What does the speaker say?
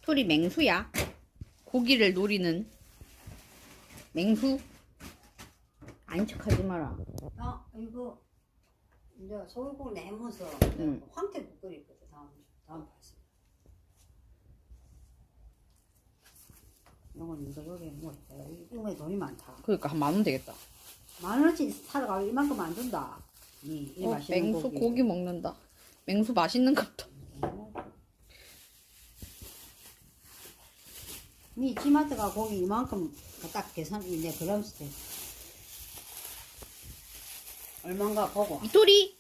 토리 맹수야. 고기를 노리는 맹수. 아닌 척하지 마라. 이거 이제 소고기 내면서 응. 황태국 끓이거든. 다음 파스. 이건 이거 여기 뭐 이거 돈이 많다. 그러니까 한 10,000원 되겠다. 10,000원치 사러 가면 이만큼 안 준다. 이 맛있는 맹수 고기 먹는다. 맹수 맛있는 것도. 이 지마트가 고기 이만큼 딱 계산이 내 그램수 돼. 얼마인가 보고. 이토리